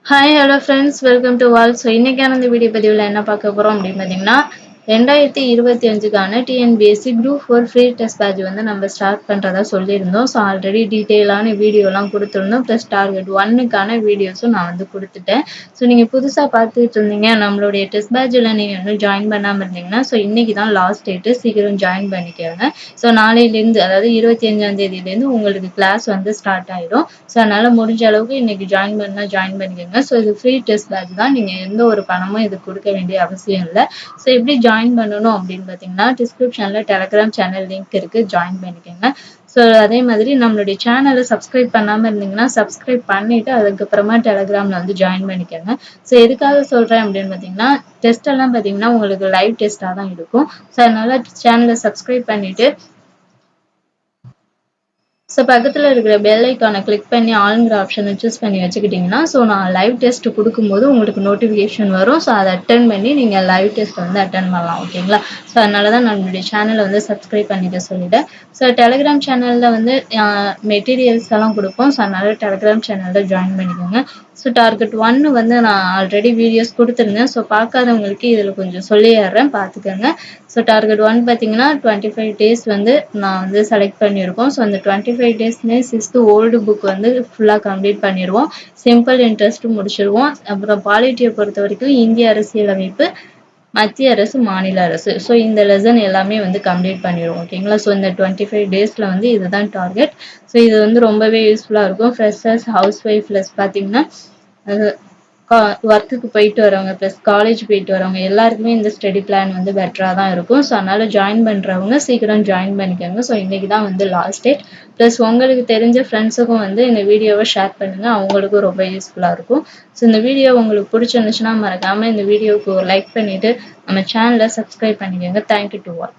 Hi, hello friends, welcome to all. So, இன்னைக்கான இந்த video பதிவில் என்ன பார்க்க போறோம் அப்படின்னு பார்த்தீங்கன்னா 2025க்கான TNPSC group 4 free test batch வந்து நம்ம ஸ்டார்ட் பண்ணுறதா சொல்லியிருந்தோம். ஸோ ஆல்ரெடி டீட்டெயிலான வீடியோலாம் கொடுத்துருந்தோம். ப்ளஸ் டார்கெட் 1க்கான வீடியோஸும் நான் வந்து கொடுத்துட்டேன். ஸோ நீங்கள் புதுசாக பார்த்துட்டு இருந்தீங்க நம்மளுடைய டெஸ்ட் பேட்சில் நீங்கள் இன்னும் ஜாயின் பண்ணாமல் இருந்தீங்கன்னா ஸோ இன்றைக்கி தான் லாஸ்ட் டேட்டு, சீக்கிரம் ஜாயின் பண்ணிக்கோங்க. ஸோ நாளையிலேருந்து அதாவது 25ஆம் தேதியிலேருந்து உங்களுக்கு கிளாஸ் வந்து ஸ்டார்ட் ஆகிடும். ஸோ அதனால் முடிஞ்ச அளவுக்கு இன்றைக்கி ஜாயின் பண்ணிக்கோங்க. ஸோ இது ஃப்ரீ டெஸ்ட் பேட்ச் தான். நீங்கள் எந்த ஒரு பணமும் இது கொடுக்க வேண்டிய அவசியம் இல்லை. ஸோ எப்படி ஜாயின் பண்ணணும் அப்படின்னு பார்த்தீங்கன்னா டிஸ்கிரிப்ஷனில் டெலகிராம் சேனல் லிங்க் இருக்குது, ஜாயின் பண்ணிக்கோங்க. ஸோ அதே மாதிரி நம்மளுடைய சேனலை சப்ஸ்கிரைப் பண்ணாமல் இருந்தீங்கன்னா சப்ஸ்கிரைப் பண்ணிவிட்டு அதுக்கப்புறமா டெலகிராமில் வந்து ஜாயின் பண்ணிக்கோங்க. ஸோ எதுக்காக சொல்கிறேன் அப்படின்னு பார்த்தீங்கன்னா டெஸ்ட் எல்லாம் பார்த்தீங்கன்னா உங்களுக்கு லைவ் டெஸ்ட்டாக தான் இருக்கும். ஸோ அதனால் சேனலை சப்ஸ்கிரைப் பண்ணிவிட்டு ஸோ பக்கத்தில் இருக்கிற பெல் ஐக்கானை கிளிக் பண்ணி ஆளுங்கிற ஆப்ஷனை சூஸ் பண்ணி வச்சுக்கிட்டிங்கன்னா ஸோ நான் லைவ் டெஸ்ட் கொடுக்கும்போது உங்களுக்கு நோட்டிஃபிகேஷன் வரும். ஸோ அதை அட்டன் பண்ணி நீங்கள் லைவ் டெஸ்ட் வந்து அட்டன் பண்ணலாம். ஓகேங்களா? ஸோ அதனால தான் நம்மளுடைய சேனலை வந்து சப்ஸ்கிரைப் பண்ணிக்க சொல்லிட்டேன். ஸோ டெலிகிராம் சேனலில் வந்து மெட்டீரியல்ஸ் எல்லாம் கொடுப்போம். ஸோ அதனால டெலிகிராம் சேனலில் ஜாயின் பண்ணிக்கோங்க. ஸோ டார்கெட் 1 வந்து நான் ஆல்ரெடி வீடியோஸ் கொடுத்துருந்தேன். ஸோ பார்க்காதவங்களுக்கு இதில் கொஞ்சம் சொல்லிடுறேன், பார்த்துக்கோங்க. ஸோ டார்கெட் 1 பார்த்தீங்கன்னா 25 டேஸ் வந்து நான் வந்து செலக்ட் பண்ணியிருக்கோம். ஸோ அந்த 25 டேஸ்மே 6th ஓல்டு புக் வந்து ஃபுல்லாக கம்ப்ளீட் பண்ணிடுவோம். சிம்பிள் இன்ட்ரெஸ்ட்டும் முடிச்சிடுவோம். அப்புறம் பாலிட்டியை பொறுத்த வரைக்கும் இந்திய அரசியலமைப்பு, மத்திய அரசு, மாநில அரசு, ஸோ இந்த லெசன் எல்லாமே வந்து கம்ப்ளீட் பண்ணிடுவோம். ஓகேங்களா? ஸோ இந்த 25 டேஸில் வந்து இதுதான் டார்கெட். ஸோ இது வந்து ரொம்பவே யூஸ்ஃபுல்லாக இருக்கும். ஃப்ரெஷர்ஸ், ஹவுஸ் ஒய்ஃப் ப்ளஸ் பார்த்தீங்கன்னா ஒர்க்குக்கு போயிட்டு வரவங்க ப்ளஸ் காலேஜ் போயிட்டு வரவங்க எல்லாருக்குமே இந்த ஸ்டடி பிளான் வந்து பெட்டராக தான் இருக்கும். ஸோ அதனால் ஜாயின் பண்ணுறவங்க சீக்கிரம் ஜாயின் பண்ணிக்கோங்க. ஸோ இன்றைக்கி தான் வந்து லாஸ்ட் டேட். ப்ளஸ் உங்களுக்கு தெரிஞ்ச ஃப்ரெண்ட்ஸுக்கும் வந்து இந்த வீடியோவை ஷேர் பண்ணுங்கள், அவங்களுக்கும் ரொம்ப யூஸ்ஃபுல்லாக இருக்கும். ஸோ இந்த வீடியோ உங்களுக்கு பிடிச்சிருந்துச்சுன்னா மறக்காமல் இந்த வீடியோவுக்கு லைக் பண்ணிவிட்டு நம்ம சேனலை சப்ஸ்கிரைப் பண்ணிக்கோங்க. Thank you to all.